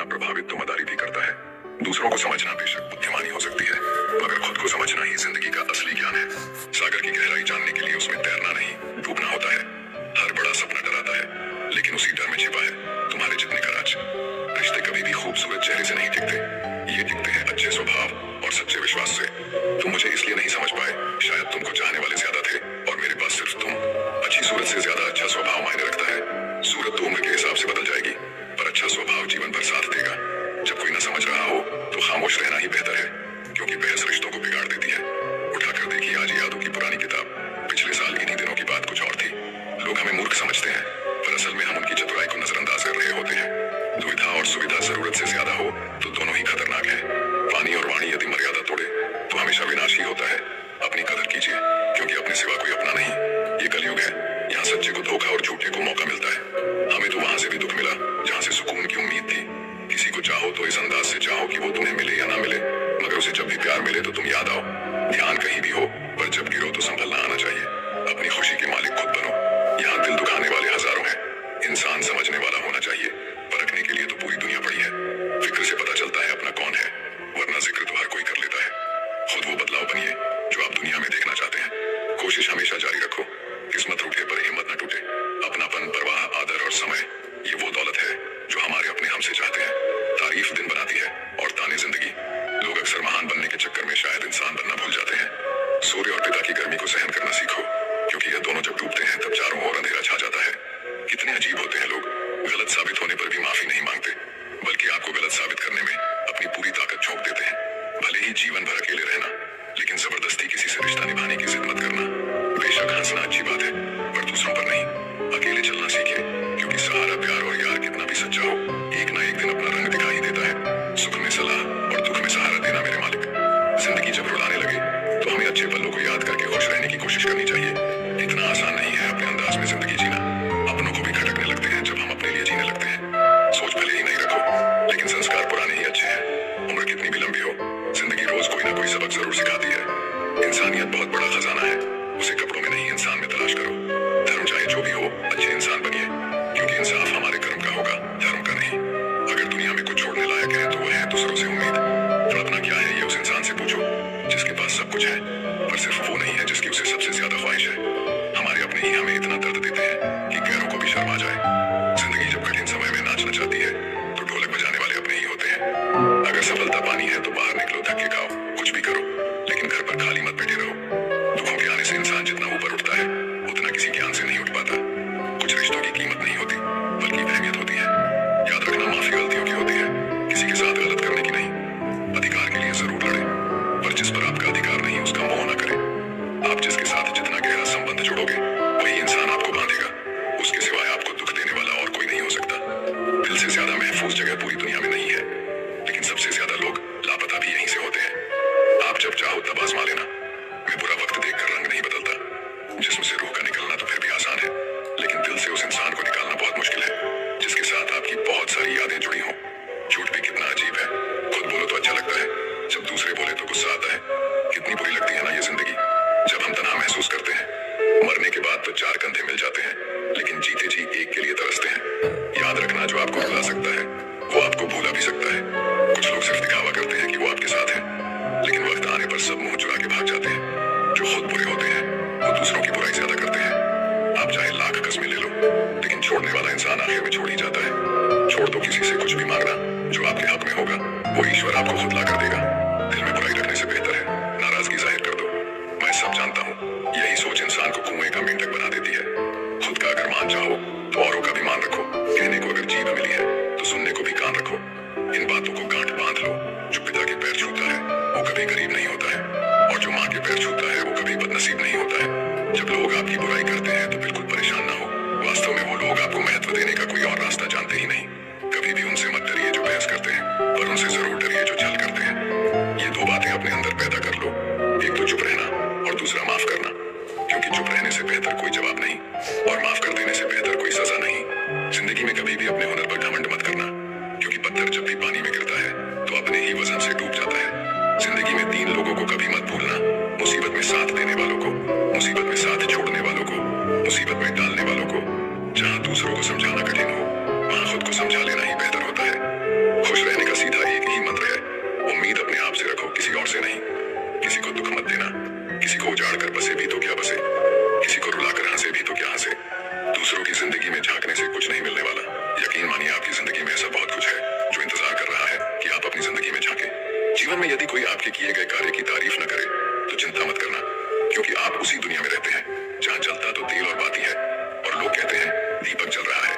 प्रभावित तो मदारी भी करता है। दूसरों को समझना बेशक बुद्धिमानी हो सकती है, मगर खुद को समझना ही जिंदगी का असली ज्ञान है। सागर की गहराई जानने के लिए उसमें तैरना नहीं, डूबना होता है। हर बड़ा सपना डराता है, लेकिन उसी डर में छिपा है तुम्हारे जितने का राज। रिश्ते कभी भी खूबसूरत चेहरे से नहीं टिकते, ये टिकते हैं अच्छे स्वभाव और सच्चे विश्वास से। तुम मुझे इसलिए नहीं समझ पाए, शायद तुमको चाहने वाले ज्यादा थे और मेरे पास सिर्फ तुम। अच्छी सूरत से ज्यादा अच्छा स्वभाव मायने रखता है। सूरत तो उम्र के हिसाब से बदल जाएगी, पर अच्छा स्वभाव जीवन भर साथ देगा। जब कोई ना समझ रहा हो तो खामोश रहना ही बेहतर है, क्योंकि बहस रिश्तों को बिगाड़ देती है। उठाकर देखिए आज यादों की पुरानी किताब। पिछले साल इन्हीं दिनों की बात कुछ और थी। लोग हमें मूर्ख समझते हैं, पर असल में हम उनकी चतुराई को नजरअंदाज कर रहे होते हैं। दुविधा और सुविधा जरूरत से ज्यादा हो तो दोनों ही खतरनाक है। पानी और वाणी यदि मर्यादा तोड़े तो हमेशा विनाश ही होता है। अपनी कदर कीजिए, क्योंकि अपने सिवा कोई अपना नहीं। ये कलयुग है, यहाँ सच्चे को धोखा और झूठे को मौका मिलता है। हमें तो वहां से भी दुख मिला जहाँ से सुकून की उम्मीद थी। किसी को चाहो तो इस अंदाज से चाहो कि वो तुम्हें मिले या ना मिले, मगर उसे जब भी प्यार मिले तो तुम याद आओ। ध्यान कहीं भी हो, पर जब गिरो तो संभलना आना चाहिए। अपनी खुशी के मालिक खुद बनो। यहाँ दिल दुखाने वाले हजारों हैं, इंसान समझने वाला होना चाहिए। परखने के लिए तो पूरी दुनिया पड़ी है। फिक्र से पता चलता है अपना कौन है, वरना जिक्र तो हर कोई कर लेता है। खुद वो बदलाव बनिए जो आप दुनिया में देखना चाहते हैं। कोशिश हमेशा जारी रखो, किस्मत रूठे पर हिम्मत न टूटे। अपनापन, परवाह, आदर और समय, ये वो दौलत है जो हमारे अपने हमसे चाहते हैं। तारीफ दिन बनाती है और ताने जिंदगी। लोग अक्सर महान बनने के चक्कर में शायद इंसान बनना भूल जाते हैं। सूर्य और पिता की गर्मी को सहन करना सीखो, क्योंकि यह दोनों जब डूबते हैं तब चारों ओर अंधेरा छा जाता है। कितने अजीब होते हैं लोग, गलत साबित होने पर भी माफी नहीं मांगते, बल्कि आपको गलत साबित करने में अपनी पूरी ताकत झोंक देते हैं। भले ही जीवन भर अकेले रहना, लेकिन जबरदस्ती किसी से रिश्ता निभाने की जिद मत करना। बेशक हंसना अच्छी बात है, पर दूसरों पर नहीं। अकेले चलना सीखे, क्योंकि सहारा, प्यार और यार कितना भी सच्चा हो, एक ना एक दिन अपना रंग दिखाई देता है। सुख में सलाह और दुख में सहारा देना मेरे मालिक। जिंदगी जब रुलाने लगे तो हमें अच्छे पलों को याद करके खुश रहने की कोशिश करनी चाहिए। इतना आसान नहीं है अपने अंदाज में जिंदगी जीना। अपनों को भी खटकने लगते हैं जब हम अपने लिए जीने लगते हैं। सोच भले ही नहीं रखो, लेकिन संस्कार पुराने ही अच्छे हैं। उम्र कितनी भी लंबी हो, जिंदगी रोज कोई ना कोई सबक जरूर सिखाती है। इंसानियत बहुत बड़ा खजाना है, उसे कपड़ों में नहीं इंसान में तलाश करो। धर्म चाहे जो भी हो, अच्छे इंसान बनिए, क्योंकि इंसाफ हमारे कर्म का होगा, धर्म का नहीं। अगर दुनिया में कुछ छोड़ने लायक है तो वह है दूसरों से उम्मीद। तड़पना क्या है ये उस इंसान से पूछो जिसके पास सब कुछ है, पर सिर्फ वो नहीं है जिसकी उसे सबसे ज्यादा ख्वाहिश है। हमारे अपने ही हमें इतना दर्द देते हैं कि गैरों को भी शर्म आ जाए। जिंदगी जब कठिन समय में नाचना चाहती है तो ढोलक बजाने वाले अपने ही होते हैं। अगर सफलता पानी है तो बाहर निकलो, धक्के खाओ, कुछ भी करो, लेकिन घर पर खाली मत बैठे रहो। दुखों के आने से इंसान जितना ऊपर उठता है, उतना किसी ज्ञान से नहीं उठ पाता। कुछ रिश्तों की कीमत नहीं होती, बल्कि अहमियत होती है। याद रखना, माफी गलतियों की होती है, किसी के साथ गलत करने की नहीं। अधिकार के लिए जरूर लड़े, पर जिस पर आपका अधिकार नहीं उसका मोह न करें। आप जिसके साथ जितना गहरा संबंध जोड़ोगे, वही इंसान आपको बांधेगा। उसके सिवाय आपको दुख देने वाला और कोई नहीं हो सकता। दिल से ज्यादा महफूज जगह पूरी दुनिया में नहीं है, लेकिन सबसे ज्यादा लोग लापता भी यहीं से होते हैं। आप जब चाहो तब आजमा लेना। मैं बुरा वक्त देखकर रंग नहीं बदलता। जिस्म से रूह का निकलना तो फिर भी आसान है, लेकिन दिल से उस इंसान को निकालना बहुत मुश्किल है जिसके साथ आपकी बहुत सारी यादें जुड़ी हों। झूठ भी कितना अजीब है, खुद बोलो तो अच्छा लगता है, जब दूसरे बोले तो गुस्सा आता है। कितनी बुरी लगती है ना ये जिंदगी, जब हम तन्हा महसूस करते हैं। मरने के बाद तो चार कंधे मिल जाते हैं, लेकिन जीते जी एक के लिए तरसते हैं। याद रखना, जो आपको रुला सकता है वो आपको भूला भी सकता है। कुछ लोग सिर्फ दिखावा करते हैं कि वो आपके साथ हैं, लेकिन वक्त आने पर सब मुंह चुरा के भाग जाते हैं। जो खुद बुरे होते हैं वो दूसरों की बुराई ज्यादा करते हैं। आप चाहे लाख कस्में ले लो, लेकिन छोड़ने वाला इंसान आखिर में छोड़ ही जाता है। छोड़ दो किसी से कुछ भी मांगना, जो आपके हक में होगा वो ईश्वर आपको खुद ला कर देगा। दिल में बुराई रखने से बेहतर है नाराजगी जाहिर कर दो। मैं सब जानता हूँ, यही सोच इंसान को कुएं का मेंढक बना देती है। खुद का अगर मान चाहो तो औरों का भी मान रखो। कहने को अगर जीभ मिली है तो सुनने को भी कान रखो। इन बातों को गांठ बांध लो। जो पिता के पैर छूता है वो कभी गरीब नहीं होता है, और जो माँ के पैर छूता है वो कभी बदनसीब नहीं होता है। जब लोग आपकी बुराई करते हैं तो बिल्कुल परेशान ना हो। वास्तव में वो लोग आपको महत्व देने का कोई और रास्ता जानते ही नहीं। कभी भी उनसे मत डरिए जो बहस करते हैं, पर उनसे जरूर डरिए जो छल करते हैं। कोई आपके किए गए कार्य की तारीफ न करे तो चिंता मत करना, क्योंकि आप उसी दुनिया में रहते हैं जहाँ जलता तो तेल और बाती है और लोग कहते हैं दीपक जल रहा है।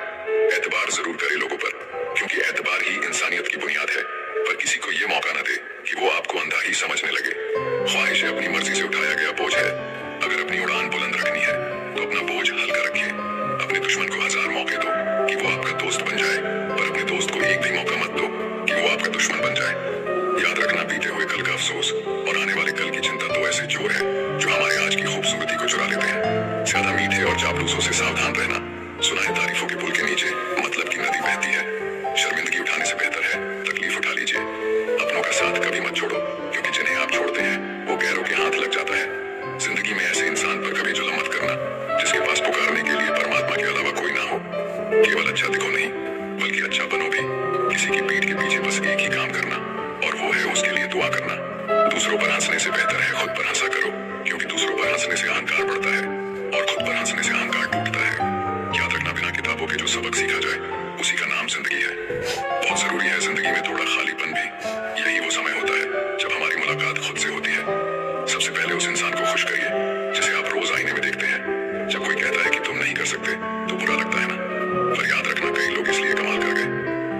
एतबार जरूर करे लोगों पर, क्योंकि एतबार ही इंसानियत की बुनियाद है। पर किसी को ये मौका न दे कि वो आपको अंधा ही समझने लगे। ख्वाहिश अपनी मर्जी से उठाया गया बोझ है। अगर अपनी उड़ान बुलंद रखनी है तो अपना बोझ हल्का रखिए। अपने दुश्मन को 1000 मौके दो कि वो आपका दोस्त बन जाए, पर अपने दोस्त को एक भी मौका मत दो कि वो आपका दुश्मन बन जाए। याद रखना, बीते हुए कल का अफसोस और आने वाले कल की चिंता दो ऐसे चोर हैं जो हमारे आज की खूबसूरती को चुरा लेते हैं। ज्यादा मीठे और चापलूसों से सावधान रहना। सुनाए तारीफों के पुल के नीचे मतलब की नदी बहती है। शर्मिंदगी उठाने से बेहतर है तकलीफ उठा लीजिए। अपनों का साथ कभी मत छोड़ो, क्योंकि जिन्हें आप छोड़ते हैं वो गैरों के हाथ लग जाता है। जिंदगी में ऐसे इंसान पर कभी जुल्म मत करना जिसके पास पुकारने के लिए परमात्मा के अलावा कोई ना हो। केवल अच्छा दिखो नहीं, बल्कि अच्छा बनो भी। किसी की पीठ के पीछे बस एक ही काम करना, और वो है उसके लिए दुआ करना। दूसरों पर हंसने से बेहतर है खुद पर हंसा करो, क्योंकि दूसरों पर हंसने से अहंकार बढ़ता है और खुद पर हंसने से अहंकार टूटता है। याद रखना, बिना किताबों के जो सबक सीखा जाए उसी का नाम जिंदगी है। बहुत जरूरी है जिंदगी में थोड़ा खालीपन भी। यही वो समय होता है जब हमारी मुलाकात खुद से होती है। सबसे पहले उस इंसान को खुश करिए जिसे आप रोज आईने में देखते हैं। जब कोई कहता है कि तुम नहीं कर सकते तो बुरा लगता है ना, पर याद रखना कई लोग इसलिए कमाल कर गए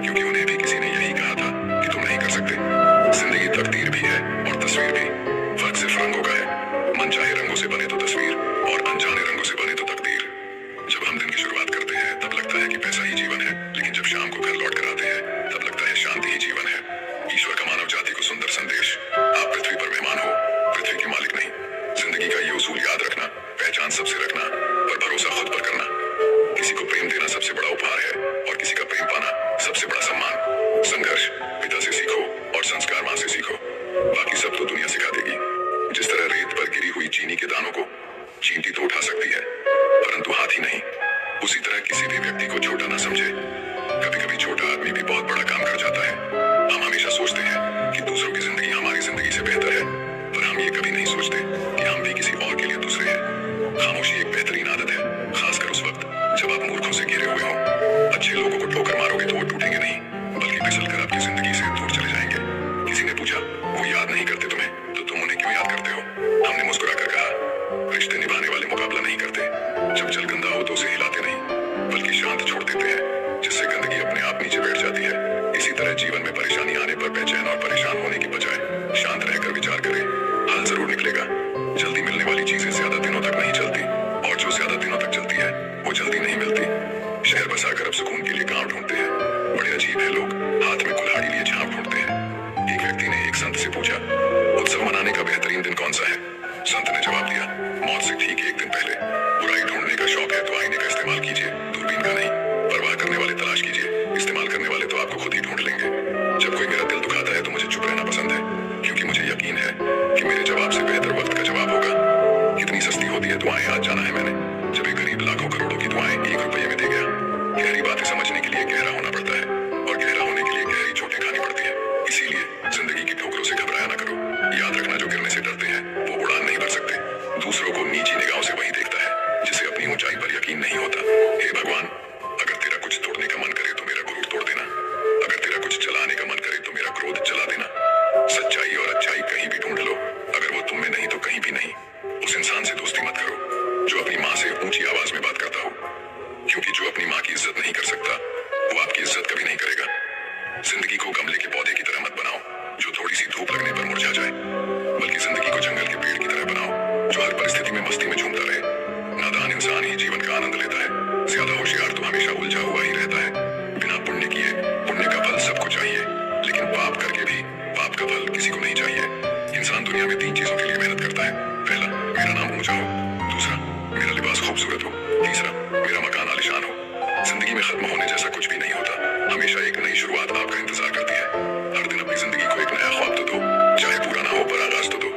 क्योंकि उन्हें भी किसी ने यही कहा था कि तुम नहीं कर सकते। जिंदगी तकदीर भी है और तस्वीर भी, फर्क सिर्फ रंगों का है। मनचाहे रंगों से बने तो तस्वीर और अनजाने रंगों से बने तो तकदीर। जब हम दिन की शुरुआत करते हैं तब लगता है कि पैसा ही जीवन है, लेकिन जब शाम को घर लौट कर आते हैं तब लगता है शांति ही जीवन है। ईश्वर का मानव जाति को सुंदर संदेश, आप पृथ्वी पर मेहमान हो, पृथ्वी के मालिक नहीं। जिंदगी का ये उसूल याद रखना, पहचान सबसे रखना और भरोसा खुद पर करना। किसी को प्रेम देना सबसे बड़ा उपहार है और किसी का प्रेम पाना सबसे बड़ा सम्मान। संघर्ष पिता से सीखो और संस्कार माँ से सीखो, बाकी सब तो दुनिया सिखा देगी। जिस तरह रेत पर गिरी हुई चीनी के दानों को चींटी तो उठा सकती है, परंतु हाथी नहीं। उसी तरह किसी भी व्यक्ति को छोटा ना समझे। कभी कभी छोटा आदमी भी बहुत बड़ा काम कर जाता है। हम हमेशा सोचते हैं कि दूसरों की जिंदगी हमारी जिंदगी से बेहतर है, पर हम ये कभी नहीं सोचते कि हम भी किसी और के लिए दूसरे हैं। खामोशी एक बेहतरीन आदत है, खासकर उस वक्त जब आप मूर्खों से घिरे हुए हों। अच्छे लोगों को ठोकर मारोगे तो वो टूटेंगे नहीं, बल्कि फिसलकर आपकी जिंदगी से दूर चले जाएंगे। किसी ने पूछा, वो याद नहीं करते तुम्हें तो तुम उन्हें क्यों याद करते हो? हमने मुस्कुराकर कहा, रिश्ते निभाने वाले मुकाबला नहीं करते। जब जल गंदा हो तो उसे हिलाते नहीं, बल्कि शांत छोड़ देते हैं, जिससे गंदगी अपने आप नीचे बैठ जाती है। इसी तरह जीवन में परेशानी आने पर बेचैन और परेशान होने की बजाय शांत रहकर विचार करें, हल जरूर निकलेगा। जल्दी मिलने वाली चीजें ज्यादा दिनों तक नहीं चलती, और जो ज्यादा दिनों तक चलती है वो जल्दी नहीं मिलती। शहर बसाकर अब सुकून के लिए गांव ढूंढते हैं। बड़े अजीब है लोग, हाथ में कुल्हाड़ी लिए झांप ढूंढते हैं। एक व्यक्ति ने एक संत से पूछा, उत्सव मनाने का बेहतरीन दिन कौन सा है? संत ने जवाब दिया, मौत से ठीक 1 दिन पहले। बुराई ढूंढने का शौक है तो आईने का इस्तेमाल कीजिए, दूरबीन का नहीं। परवाह करने वाले तलाश कीजिए, इस्तेमाल करने वाले तो आपको खुद ही ढूंढ लेंगे। जब कोई मेरा दिल दुखाता है तो मुझे चुप रहना पसंद है, क्योंकि मुझे यकीन है कि मेरे जवाब से बेहतर वक्त का जवाब होगा। कितनी सस्ती होती है दुआएं, आज जाना है मैंने। जब एक गरीब लाखों करोड़ों की दुआएं 1 रुपये में दे गया। गहरी बातें समझने के लिए गहरा होना पड़ता है, और गहरा होने के लिए गहरी चोटें खानी पड़ती है। इसीलिए जिंदगी की ठोकरों से घबराया ना करो। याद रखना, जो गिरने से डरते हैं वो उड़ान नहीं भर सकते। दूसरों को नीची निगाहों से वही देखता है जिसे अपनी ऊंचाई पर यकीन नहीं होता। हे भगवान, अगर तेरा कुछ तोड़ने का मन करे तो मेरा गुरूर तोड़ देना। अगर तेरा कुछ जलाने का मन करे तो मेरा क्रोध जला देना। सच्चाई और अच्छाई कहीं भी ढूंढ लो, अगर वो तुम में नहीं तो कहीं भी नहीं। उस इंसान से दोस्ती मत करो जो अपनी माँ से ऊंची आवाज में बात करता हो, क्योंकि जो अपनी माँ की इज्जत नहीं कर सकता वो आपकी इज्जत कभी नहीं करेगा। जिंदगी को गमले के पौधे की तरह मत बनाओ जो थोड़ी सी धूप लगने पर मुरझा जाए, बल्कि जिंदगी को जंगल के पेड़ की तरह बनाओ जो हर परिस्थिति में मस्ती में झूमता रहे। नादान इंसान ही जीवन का आनंद लेता है, ज्यादा होशियार तो हमेशा उलझा हुआ ही रहता है। बिना पुण्य किए पुण्य का फल सबको चाहिए, लेकिन पाप करके भी पाप का फल किसी को नहीं चाहिए। इंसान दुनिया में 3 चीजों के लिए मेहनत करता है। पहला, मेरा नाम ऊंचा हो। दूसरा, मेरा लिबास खूबसूरत हो। तीसरा, मेरा मकान आलीशान हो। जिंदगी में खत्म होने जैसा कुछ भी नहीं होता, हमेशा एक नई शुरुआत आपका इंतजार करती है। हर दिन अपनी जिंदगी को एक नया ख्वाब तो दो, चाहे पूरा ना हो पर आगाज तो दो।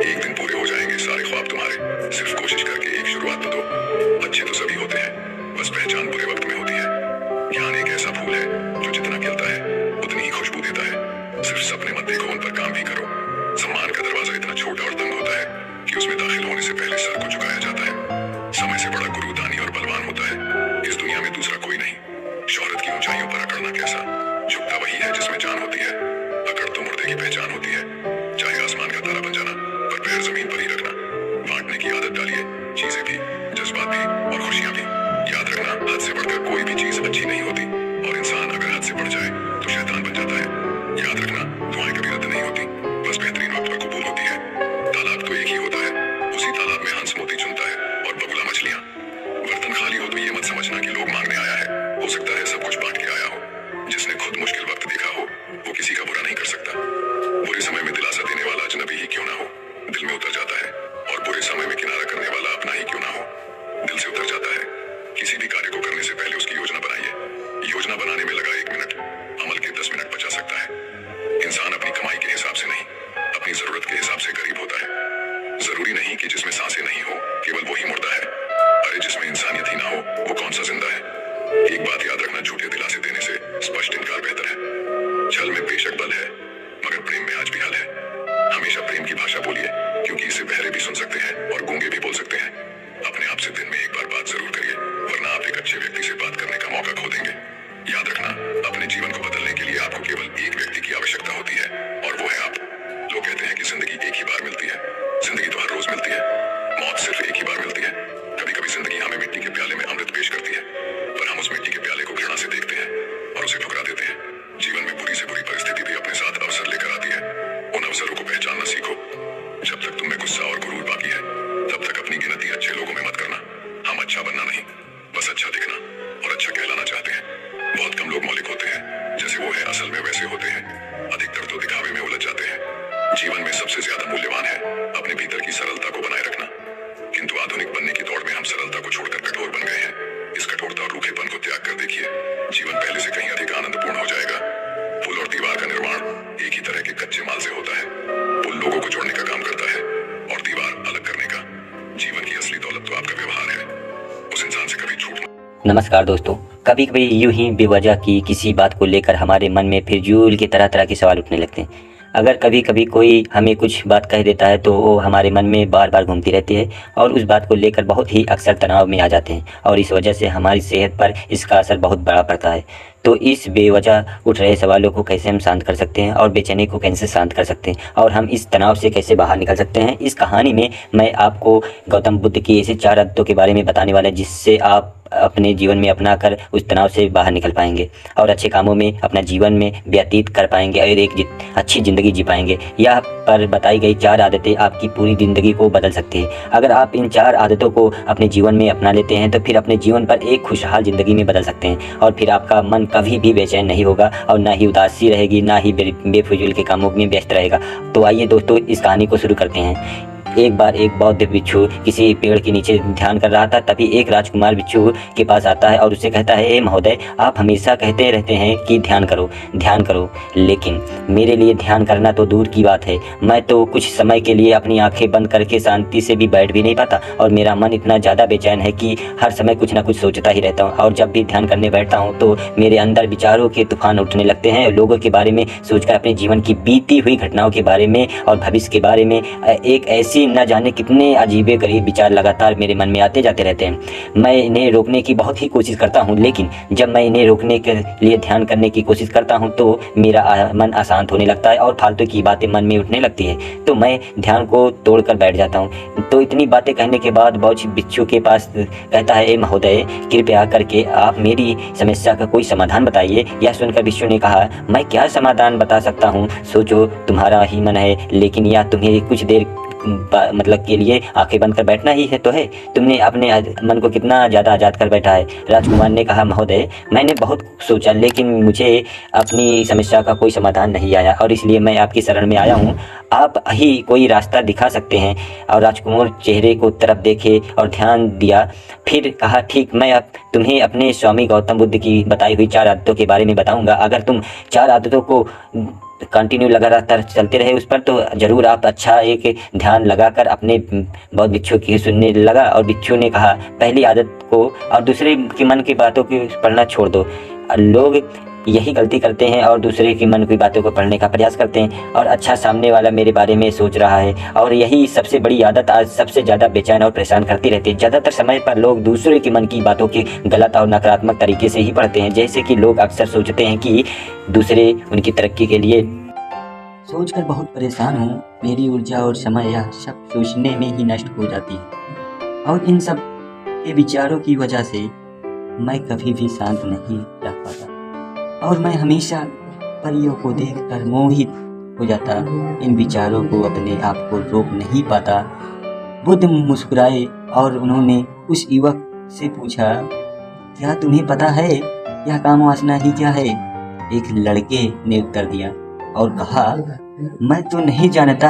एक दिन पूरे हो जाएंगे सारे ख्वाब तुम्हारे, सिर्फ कोशिश करके एक शुरुआत तो दो। अच्छे तो सभी होते हैं, बस पहचान बुरे वक्त में होती है। ज्ञान एक ऐसा फूल है जो जितना खिलता है उतनी ही खुशबू देता है। सिर्फ सपने मत देखो, उन पर काम भी करो। सम्मान का दरवाजा इतना छोटा और तंग होता है कि उसमें दाखिल होने से पहले सर को झुकाया जाता है। समय से बड़ा गुरु, दानी और बलवान होता है इस दुनिया में दूसरा कोई नहीं। शोहरत की ऊंचाइयों पर अकड़ना कैसा, झुकता वही है जिसमें जान होती है। अकड़ तो मुर्दे की पहचान होती है। चाहे शैतान बन जाता है। याद रखना, दुआएं कभी रद्द नहीं होती, बस बेहतरीन वक्त पर कबूल होती है। तालाब तो एक ही होता है, उसी तालाब में हंस मोती चुनता है और बगुला मछलियां। बर्तन खाली हो तो ये मत समझना कि लोग मांगने आया है, हो सकता है सब कुछ बांट के आया हो। जिसने खुद मुश्किल वक्त देखा हो वो किसी का बुरा नहीं कर सकता। बुरे समय में दिलासा देने वाला अजनबी ही क्यों ना हो, दिल में उतर जाता है, और बुरे समय में किनारा करने वाला अपना ही क्यों ना हो, दिल से उतर जाता है। किसी भी कार्य को करने से पहले उसकी योजना बनाइए। योजना बनाने में लगा 1 मिनट अमल के 10 मिनट बचा सकता है। इंसान अपनी कमाई के हिसाब से नहीं, अपनी जरूरत के हिसाब से गरीब होता है। जरूरी नहीं कि जिसमें सांसें नहीं हो केवल वही मुर्दा है। अरे जिसमें इंसानियत ही ना हो वो कौन सा जिंदा है। एक बात याद रखना, झूठे दिलासे देने से स्पष्ट इनकार बेहतर है। छल में बेशक बल है, मगर प्रेम में आज भी हल है। हमेशा प्रेम की भाषा बोलिए, क्योंकि इसे बहरे भी सुन सकते हैं और गूंगे भी बोल सकते हैं। अपने आप से दिन में एक बार बात जरूर करिए, वरना आप एक अच्छे व्यक्ति से बात करने का मौका खो देंगे। याद रखना, अपने जीवन को बदलने के लिए आपको केवल एक व्यक्ति की आवश्यकता होती है, और वो है आप। लोग कहते हैं कि जिंदगी एक ही बार मिलती है। जिंदगी तो हर रोज मिलती है, मौत सिर्फ एक ही बार मिलती है। कभी कभी जिंदगी हमें मिट्टी के प्याले में अमृत पेश करती है, पर हम उस मिट्टी के प्याले को घृणा से देखते हैं और उसे ठुकरा देते हैं। जीवन में बुरी से बुरी परिस्थिति भी अपने साथ अवसर लेकर आती है। उन अवसरों को पहचानना सीखो। जब तक तुम में गुस्सा और गुरूर बाकी है, तब तक अपनी गिनती अच्छे लोगों में मत करना। हम अच्छा बनना नहीं, बस अच्छा दिखना और अच्छा कहलाना चाहते हैं। बहुत कम लोग मौलिक होते हैं, जैसे वो है असल में वैसे होते हैं। अधिकतर तो दिखावे में उलझ जाते हैं। जीवन में सबसे ज्यादा मूल्यवान है अपने भीतर की सरलता को बनाए रखना। किंतु आधुनिक बनने की दौड़ में हम सरलता को छोड़कर कठोर बन गए हैं। इस कठोरता और रूखेपन को त्याग कर देखिए, जीवन पहले से कहीं अधिक आनंदपूर्ण हो जाएगा। पुल और दीवार का निर्माण एक ही तरह के कच्चे माल से होता है। पुल लोगों को जोड़ने का काम करता है और दीवार अलग करने का। जीवन की असली दौलत तो आपका व्यवहार है। उस इंसान से कभी झूठ। नमस्कार दोस्तों, कभी कभी यूं ही बेवजह की किसी बात को लेकर हमारे मन में फिजूल के तरह तरह के सवाल उठने लगते हैं। अगर कभी कभी कोई हमें कुछ बात कह देता है तो वो हमारे मन में बार बार घूमती रहती है और उस बात को लेकर बहुत ही अक्सर तनाव में आ जाते हैं, और इस वजह से हमारी सेहत पर इसका असर बहुत बड़ा पड़ता है। तो इस बेवजह उठ रहे सवालों को कैसे हम शांत कर सकते हैं और बेचैनी को कैसे शांत कर सकते हैं और हम इस तनाव से कैसे बाहर निकल सकते हैं, इस कहानी में मैं आपको गौतम बुद्ध की ऐसे 4 आदतों के बारे में बताने वाला, जिससे आप अपने जीवन में अपना कर उस तनाव से बाहर निकल पाएंगे और अच्छे कामों में अपना जीवन में व्यतीत कर पाएंगे और एक अच्छी ज़िंदगी जी पाएंगे। यह पर बताई गई 4 आदतें आपकी पूरी ज़िंदगी को बदल सकती है। अगर आप इन 4 आदतों को अपने जीवन में अपना लेते हैं तो फिर अपने जीवन पर एक खुशहाल ज़िंदगी में बदल सकते हैं, और फिर आपका मन कभी भी बेचैन नहीं होगा और ना ही उदासी रहेगी, ना ही बेफिजूल के कामों में व्यस्त रहेगा। तो आइए दोस्तों, इस कहानी को शुरू करते हैं। एक बार एक बौद्ध बिच्छू किसी पेड़ के नीचे ध्यान कर रहा था। तभी एक राजकुमार बिच्छू के पास आता है और उससे कहता है, ए महोदय, आप हमेशा कहते रहते हैं कि ध्यान करो, लेकिन मेरे लिए ध्यान करना तो दूर की बात है। मैं तो कुछ समय के लिए अपनी आंखें बंद करके शांति से भी बैठ भी नहीं पाता, और मेरा मन इतना ज़्यादा बेचैन है कि हर समय कुछ ना कुछ सोचता ही रहता हूँ। और जब भी ध्यान करने बैठता हूँ तो मेरे अंदर विचारों के तूफान उठने लगते हैं, लोगों के बारे में सोचकर, अपने जीवन की बीती हुई घटनाओं के बारे में और भविष्य के बारे में एक ऐसी न जाने कितने अजीबे गरीब विचार लगातार मेरे मन में आते जाते रहते हैं। मैं इन्हें रोकने की बहुत ही कोशिश करता हूँ, लेकिन जब मैं इन्हें रोकने के लिए ध्यान करने की कोशिश करता हूँ तो मेरा मन अशांत होने लगता है और फालतू की बातें मन में उठने लगती है, तो मैं ध्यान को तोड़कर बैठ जाता हूँ। तो इतनी बातें कहने के बाद बौद्ध बिच्छू के पास कहता है, ए महोदय, कृपया करके आप मेरी समस्या का कोई समाधान बताइए। यह सुनकर बिच्छू ने कहा, मैं क्या समाधान बता सकता हूँ, सोचो, तुम्हारा ही मन है, लेकिन यह तुम्हें कुछ देर मतलब के लिए आंखें बंद कर बैठना ही है तो है। तुमने अपने मन को कितना ज़्यादा आज़ाद कर बैठा है। राजकुमार ने कहा, महोदय, मैंने बहुत सोचा, लेकिन मुझे अपनी समस्या का कोई समाधान नहीं आया, और इसलिए मैं आपकी शरण में आया हूँ। आप ही कोई रास्ता दिखा सकते हैं। और राजकुमार चेहरे को तरफ देखे और ध्यान दिया, फिर कहा, ठीक, मैं अब तुम्हें अपने स्वामी गौतम बुद्ध की बताई हुई 4 आदतों के बारे में बताऊंगा। अगर तुम 4 आदतों को कंटिन्यू लगातार चलते रहे उस पर, तो ज़रूर आप अच्छा एक ध्यान लगाकर अपने बौद्ध बिच्छू की सुनने लगा। और बिच्छू ने कहा, पहली आदत को और दूसरे के मन की बातों की पढ़ना छोड़ दो। लोग यही गलती करते हैं और दूसरे की मन की बातों को पढ़ने का प्रयास करते हैं, और अच्छा, सामने वाला मेरे बारे में सोच रहा है, और यही सबसे बड़ी आदत आज सबसे ज़्यादा बेचैन और परेशान करती रहती है। ज़्यादातर समय पर लोग दूसरे के मन की बातों की गलत और नकारात्मक तरीके से ही पढ़ते हैं। जैसे कि लोग अक्सर सोचते हैं कि दूसरे उनकी तरक्की के लिए सोचकर बहुत परेशान हूँ, मेरी ऊर्जा और समय यह सब सोचने में ही नष्ट हो जाती है, और इन सब के विचारों की वजह से मैं कभी भी शांत नहीं रह पाता, और मैं हमेशा परियों को देखकर मोहित हो जाता, इन विचारों को अपने आप को रोक नहीं पाता। बुद्ध मुस्कुराए और उन्होंने उस युवक से पूछा, क्या तुम्हें पता है यह काम वासना ही क्या है? एक लड़के ने उत्तर दिया और कहा, मैं तो नहीं जानता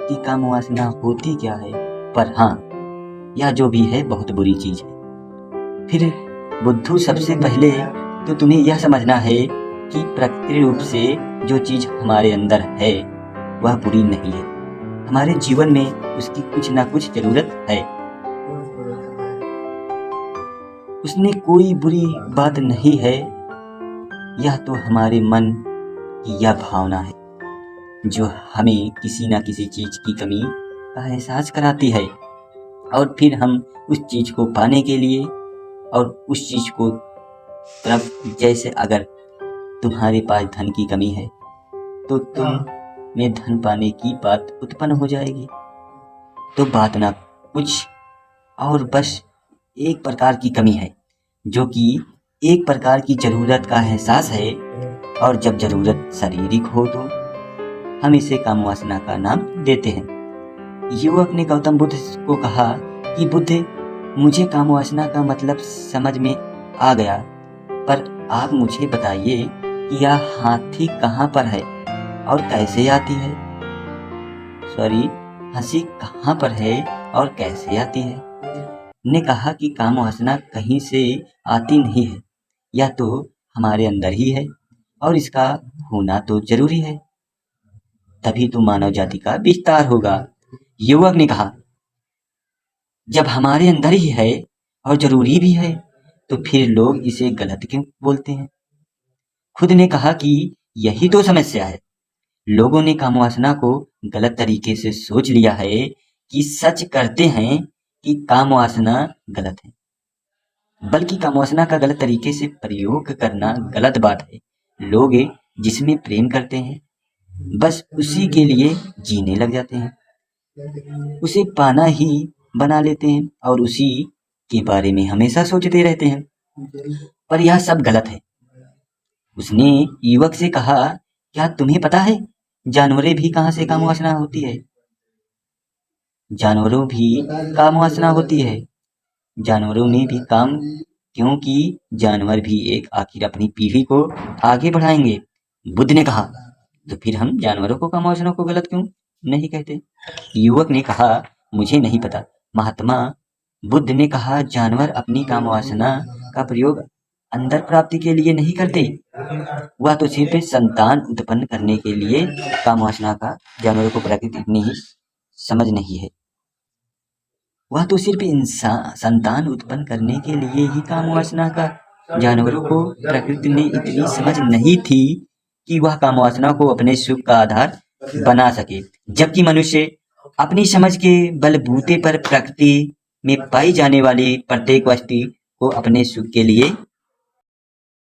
कि काम वासना होती क्या है, पर हाँ, यह जो भी है बहुत बुरी चीज है। फिर बुद्धू, सबसे पहले तो तुम्हें यह समझना है कि प्रकृति रूप से जो चीज हमारे अंदर है वह बुरी नहीं है। हमारे जीवन में उसकी कुछ ना कुछ जरूरत है। उसने कोई बुरी बात नहीं है। यह तो हमारे मन की यह भावना है जो हमें किसी ना किसी चीज की कमी का एहसास कराती है, और फिर हम उस चीज को पाने के लिए और उस चीज को तरफ, जैसे अगर तुम्हारे पास धन की कमी है तो तुम में धन पाने की बात उत्पन्न हो जाएगी। तो बात ना कुछ और बस एक प्रकार की कमी है जो कि एक प्रकार की जरूरत का एहसास है, और जब जरूरत शारीरिक हो तो हम इसे काम वासना का नाम देते हैं। युवक ने गौतम बुद्ध को कहा कि बुद्ध, मुझे काम वासना का मतलब समझ में आ गया, पर आप मुझे बताइए कि यह हाथी कहाँ पर है और कैसे आती है? हंसी कहाँ पर है और कैसे आती है? ने कहा कि काम वासना कहीं से आती नहीं है, यह तो हमारे अंदर ही है और इसका होना तो जरूरी है, तभी तो मानव जाति का विस्तार होगा। युवक ने कहा, जब हमारे अंदर ही है और जरूरी भी है तो फिर लोग इसे गलत क्यों बोलते हैं? खुद ने कहा कि यही तो समस्या है। लोगों ने काम वासना को गलत तरीके से सोच लिया है कि सच करते हैं कि काम वासना गलत है, बल्कि काम वासना का गलत तरीके से प्रयोग करना गलत बात है। लोग जिसमें प्रेम करते हैं बस उसी के लिए जीने लग जाते हैं, उसे पाना ही बना लेते हैं और उसी के बारे में हमेशा सोचते रहते हैं, पर यह सब गलत है। उसने युवक से कहा, क्या तुम्हें पता है जानवरें भी कहाँ से काम वासना होती है? जानवरों भी काम वासना होती है। जानवरों ने भी काम, क्योंकि जानवर भी एक आखिर अपनी पीढ़ी को आगे बढ़ाएंगे। बुद्ध ने कहा, तो फिर हम जानवरों को काम वासना को गलत क्यों नहीं कहते? युवक ने कहा, मुझे नहीं पता। महात्मा बुद्ध ने कहा, जानवर अपनी काम वासना का प्रयोग अंदर प्राप्ति के लिए नहीं करते, वह तो सिर्फ संतान उत्पन्न करने के लिए काम वासना का जानवरों को प्रकृति इतनी ही समझ नहीं है। वह तो सिर्फ इंसान संतान उत्पन्न करने के लिए ही काम वासना का जानवरों को प्रकृति ने इतनी समझ नहीं थी कि वह काम वासना को अपने सुख का आधार बना सके, जबकि मनुष्य अपनी समझ के बलबूते पर प्रकृति में पाई जाने वाली प्रत्येक वस्तु को अपने सुख के लिए